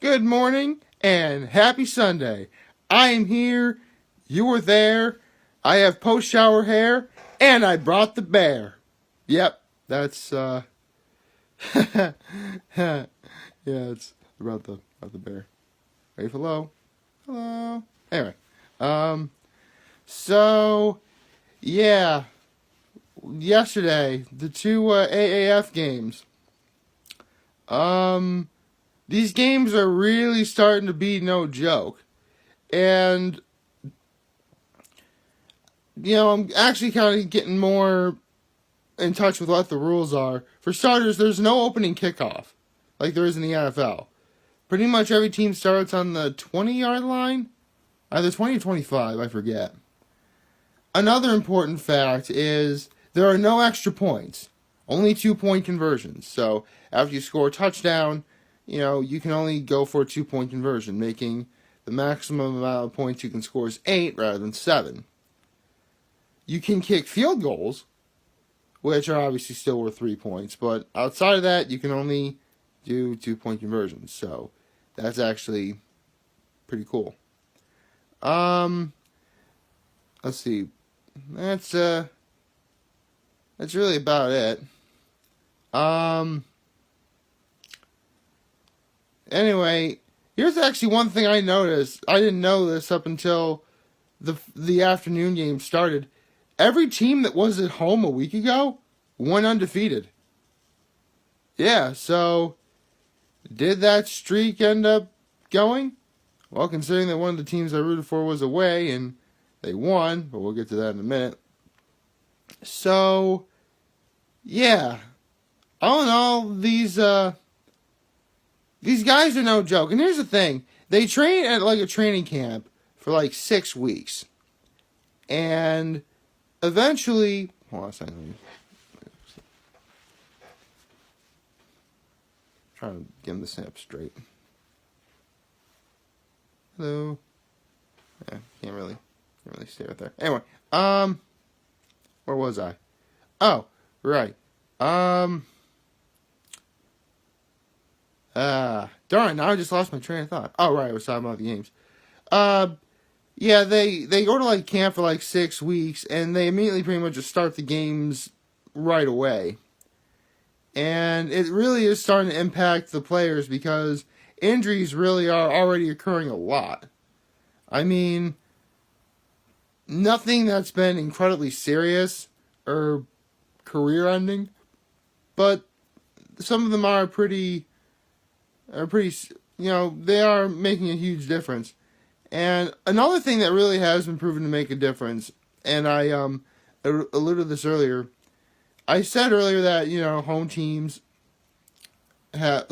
Good morning and happy Sunday. I am here. You were there. I have post-shower hair and I brought the bear. Yep, that's yeah, it's about the bear. Ready for hello? Hello. Anyway, um so yeah, yesterday the two AAF games. Um these games are really starting to be no joke. And I'm actually kind of getting more in touch with what the rules are. For starters, there's no opening kickoff like there is in the NFL. Pretty much every team starts on the 20-yard line, either 20 or 25, I forget. Another important fact is there are no extra points, only 2-point conversions. So after you score a touchdown, you can only go for a 2-point conversion, making the maximum amount of points you can score is 8 rather than 7. You can kick field goals, which are obviously still worth 3 points, but outside of that, you can only do 2-point conversions. So that's actually pretty cool. Let's see. That's really about it. Anyway, here's actually one thing I noticed. I didn't know this up until the afternoon game started. Every team that was at home a week ago went undefeated. Yeah, so did that streak end up going? Well, considering that one of the teams I rooted for was away and they won, but we'll get to that in a minute. So, yeah. All in all, these guys are no joke. And here's the thing. They train at like a training camp for like 6 weeks. And eventually, hold on a second. Trying to get him the snap straight. Hello. Yeah, can't really stay right there. Anyway, where was I? Oh, right. Darn, now I just lost my train of thought. Oh, right, I was talking about the games. Yeah, they go to like camp for like 6 weeks, and they immediately pretty much just start the games right away. And it really is starting to impact the players because injuries really are already occurring a lot. I mean, nothing that's been incredibly serious or career-ending, but some of them are pretty, they are making a huge difference. And another thing that really has been proven to make a difference, and I alluded to this earlier, I said earlier that, home teams a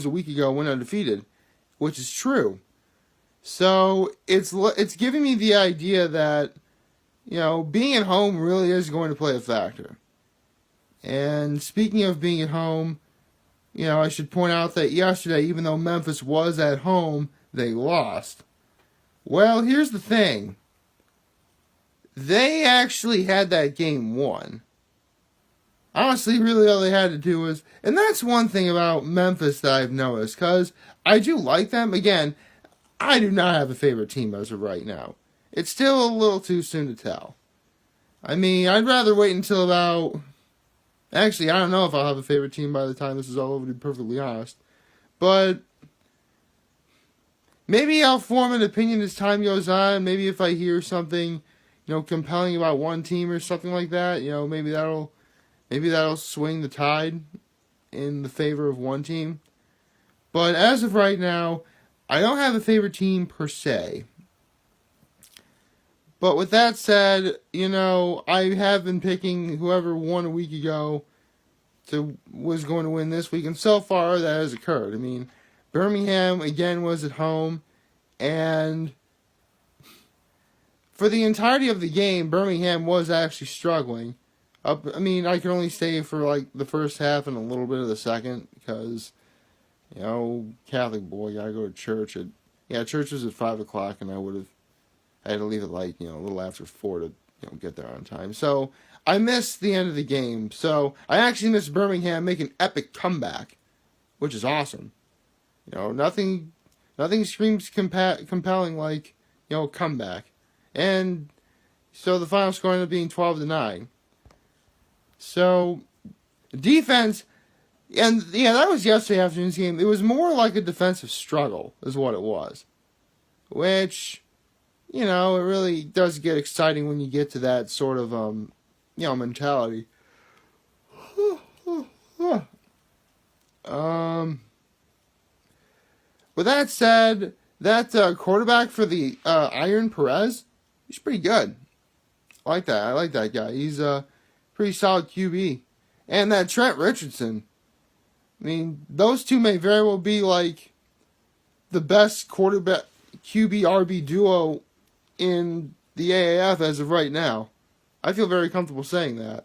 week ago went undefeated, which is true. So it's giving me the idea that, being at home really is going to play a factor. And speaking of being at home, I should point out that yesterday, even though Memphis was at home, they lost. Well, here's the thing. They actually had that game won. Honestly, really all they had to do was... And that's one thing about Memphis that I've noticed, because I do like them. Again, I do not have a favorite team as of right now. It's still a little too soon to tell. I mean, I'd rather wait until about... Actually, I don't know if I'll have a favorite team by the time this is all over, to be perfectly honest. But maybe I'll form an opinion as time goes on. Maybe if I hear something, compelling about one team or something like that, maybe that'll swing the tide in the favor of one team. But as of right now, I don't have a favorite team per se. But with that said, I have been picking whoever won a week ago was going to win this week. And so far, that has occurred. I mean, Birmingham, again, was at home. And for the entirety of the game, Birmingham was actually struggling. I can only stay for like the first half and a little bit of the second because, Catholic boy, gotta go to church. Church was at 5 o'clock, and I had to leave at like, a little after 4 to, get there on time. So I missed the end of the game. So I actually missed Birmingham make an epic comeback, which is awesome. Nothing screams compelling like comeback, and so the final score ended up being 12-9. So defense, and yeah, that was yesterday afternoon's game. It was more like a defensive struggle, is what it was, which it really does get exciting when you get to that sort of mentality. With that said, that quarterback for the Iron Perez, he's pretty good. I like that. I like that guy. He's a pretty solid QB. And that Trent Richardson, I mean, those two may very well be like the best quarterback QB RB duo in the AAF as of right now. I feel very comfortable saying that.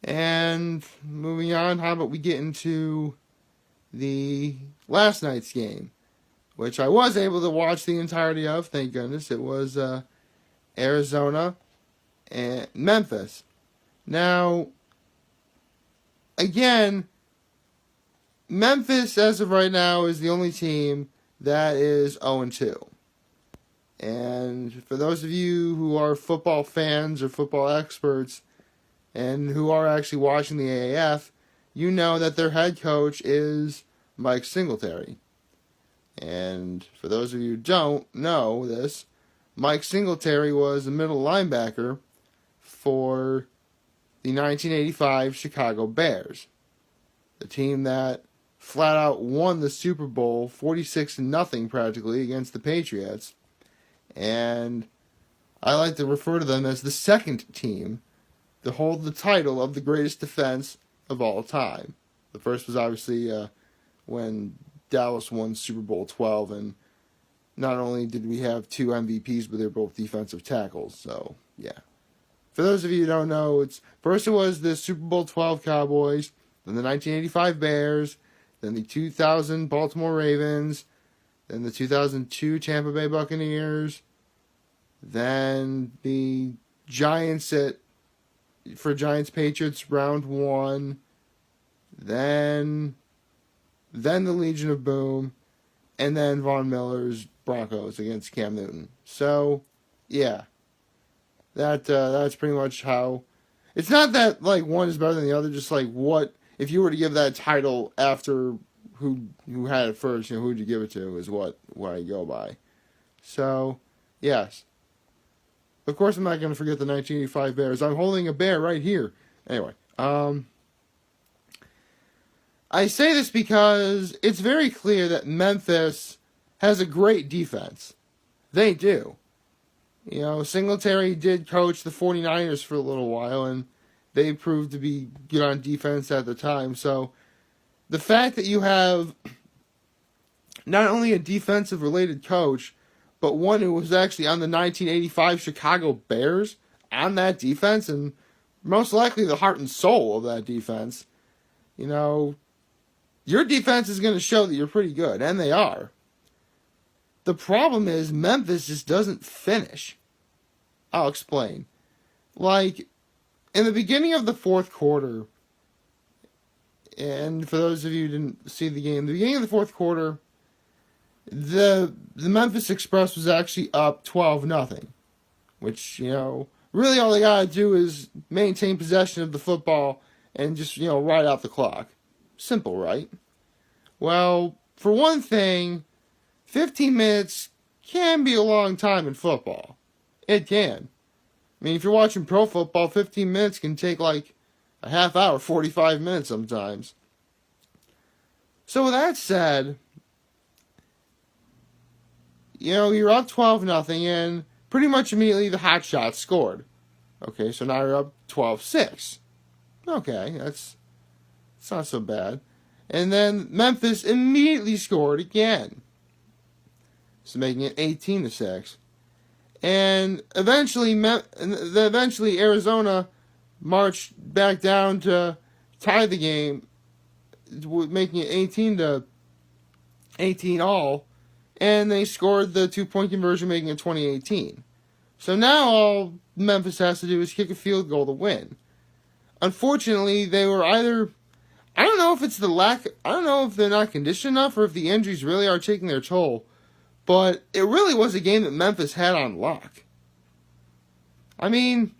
And moving on, how about we get into the last night's game, which I was able to watch the entirety of, thank goodness. It was Arizona and Memphis. Now, again, Memphis, as of right now, is the only team that is 0-2. And for those of you who are football fans or football experts and who are actually watching the AAF, you know that their head coach is Mike Singletary. And for those of you who don't know this, Mike Singletary was a middle linebacker for the 1985 Chicago Bears, the team that flat out won the Super Bowl 46-0 practically against the Patriots. And I like to refer to them as the second team to hold the title of the greatest defense of all time. The first was obviously when Dallas won Super Bowl 12, and not only did we have two MVPs, but they're both defensive tackles. So, yeah. For those of you who don't know, first it was the Super Bowl 12 Cowboys, then the 1985 Bears, then the 2000 Baltimore Ravens, then the 2002 Tampa Bay Buccaneers, then the Giants for Giants-Patriots round 1, then the Legion of Boom, and then Von Miller's Broncos against Cam Newton. So, yeah, that's pretty much how. It's not that like one is better than the other. Just like what if you were to give that title after who had it first, who would you give it to? Is what I go by. So, yes. Of course, I'm not going to forget the 1985 Bears. I'm holding a bear right here. Anyway, I say this because it's very clear that Memphis has a great defense. They do. Singletary did coach the 49ers for a little while, and they proved to be good on defense at the time. So the fact that you have not only a defensive-related coach, but one who was actually on the 1985 Chicago Bears on that defense, and most likely the heart and soul of that defense, your defense is going to show that you're pretty good, and they are. The problem is Memphis just doesn't finish. I'll explain. Like, in the beginning of the fourth quarter, and for those of you who didn't see the game, the beginning of the fourth quarter, the Memphis Express was actually up 12-0, which, really all they got to do is maintain possession of the football and just, ride out the clock. Simple, right? Well, for one thing, 15 minutes can be a long time in football. It can. I mean, if you're watching pro football, 15 minutes can take like a half hour, 45 minutes sometimes. So with that said, you're up 12-0, and pretty much immediately the Hot Shots scored. Okay, so now you're up 12-6. Okay, it's not so bad. And then Memphis immediately scored again, so making it 18-6. And eventually Arizona marched back down to tie the game, making it 18-18 all. And they scored the 2-point conversion, making it 20-18. So now all Memphis has to do is kick a field goal to win. Unfortunately, they were either I don't know if it's the lack. I don't know if they're not conditioned enough or if the injuries really are taking their toll. But it really was a game that Memphis had on lock. I mean,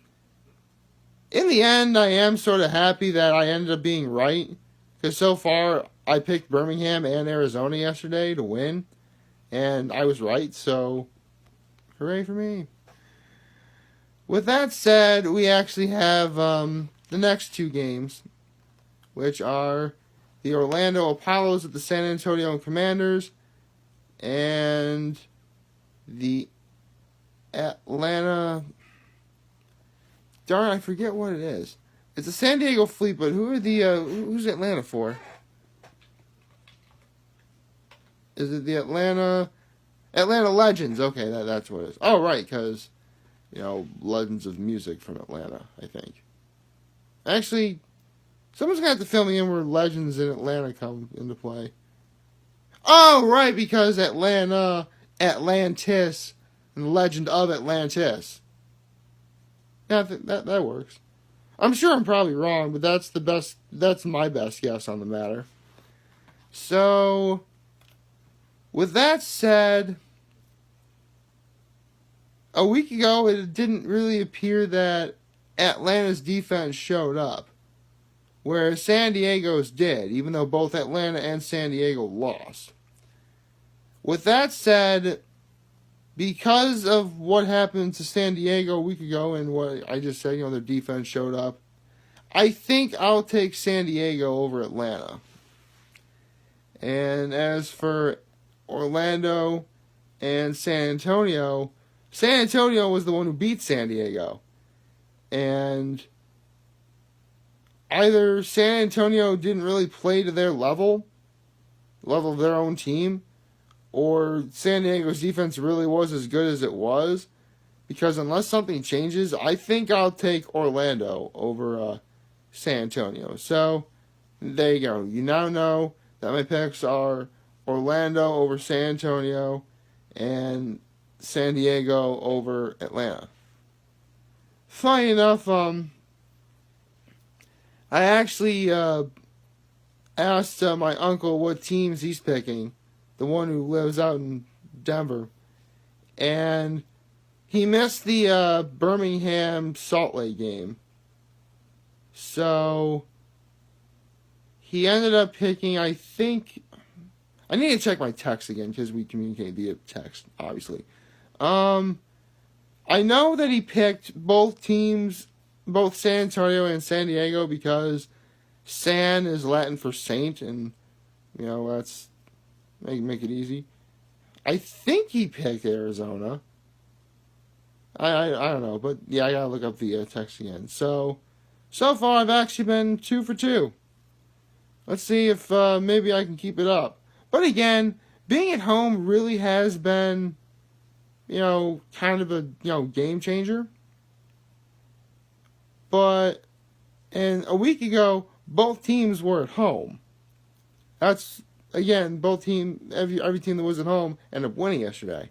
in the end, I am sort of happy that I ended up being right. Because so far, I picked Birmingham and Arizona yesterday to win. And I was right, so hooray for me. With that said, we actually have the next two games, which are the Orlando Apollos at the San Antonio Commanders and the Atlanta... Darn, I forget what it is. It's a San Diego Fleet, but who's Atlanta for? Is it the Atlanta Legends? Okay, that's what it is. Oh, right, because, Legends of Music from Atlanta, I think. Actually, someone's going to have to fill me in where Legends in Atlanta come into play. Oh, right, because Atlantis, and the Legend of Atlantis. Yeah, that works. I'm sure I'm probably wrong, but that's my best guess on the matter. So, with that said, a week ago it didn't really appear that Atlanta's defense showed up, whereas San Diego's did, even though both Atlanta and San Diego lost. With that said, because of what happened to San Diego a week ago and what I just said, their defense showed up, I think I'll take San Diego over Atlanta. And as for Orlando and San Antonio was the one who beat San Diego. And either San Antonio didn't really play to their level of their own team, or San Diego's defense really was as good as it was. Because unless something changes, I think I'll take Orlando over San Antonio. So, there you go. You now know that my picks are Orlando over San Antonio and San Diego over Atlanta. Funny enough, I actually asked my uncle what teams he's picking, the one who lives out in Denver, and he missed the Birmingham Salt Lake game. So he ended up picking, I think, I need to check my text again because we communicate via text, obviously. I know that he picked both teams, both San Antonio and San Diego, because San is Latin for saint, and, that's, make it easy. I think he picked Arizona. I don't know, but yeah, I gotta look up the text again. So far I've actually been 2 for 2. Let's see if maybe I can keep it up. But again, being at home really has been, kind of a, game changer. But, and a week ago, both teams were at home. That's, again, both team, every team that was at home ended up winning yesterday.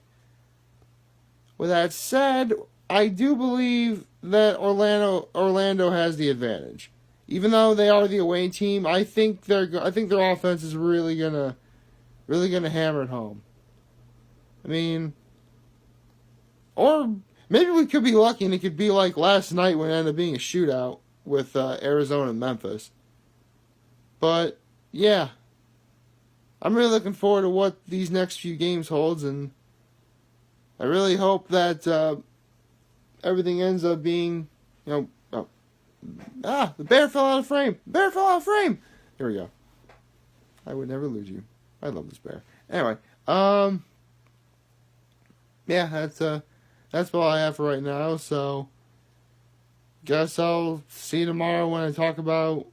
With that said, I do believe that Orlando has the advantage. Even though they are the away team, I think their offense is really gonna hammer it home. I mean, or maybe we could be lucky and it could be like last night when it ended up being a shootout with Arizona and Memphis. But yeah, I'm really looking forward to what these next few games holds, and I really hope that everything ends up being, the bear fell out of frame. Bear fell out of frame. Here we go. I would never lose you. I love this bear. Anyway, yeah, that's all I have for right now. So, guess I'll see you tomorrow when I talk about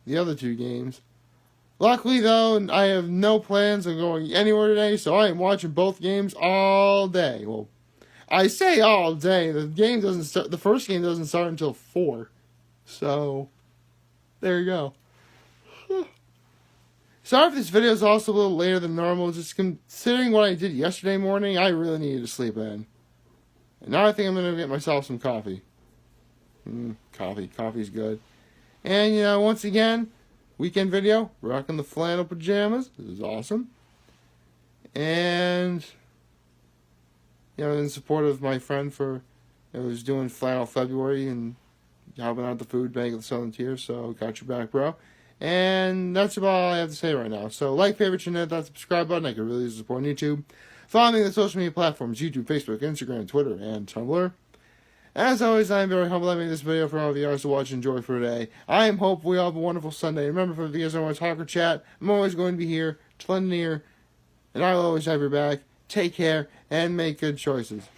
the other two games. Luckily, though, I have no plans on going anywhere today, so I am watching both games all day. Well, I say all day. The first game doesn't start until 4. So, there you go. Sorry if this video is also a little later than normal. Just considering what I did yesterday morning, I really needed to sleep in. And now I think I'm going to get myself some coffee. Coffee's good. And, once again, weekend video, rocking the flannel pajamas. This is awesome. And, in support of my friend who's doing Flannel February and helping out the food bank of the Southern Tier. So, got your back, bro. And that's about all I have to say right now. So, like, favorite, and hit that subscribe button. I could really use the support on YouTube. Follow me on the social media platforms, YouTube, Facebook, Instagram, Twitter, and Tumblr. As always, I am very humbled I made this video for all of you guys to watch and enjoy for today. I am hopeful we all have a wonderful Sunday. Remember, for the guys that want to talk or chat, I'm always going to be here to lend an ear, and I will always have your back. Take care, and make good choices.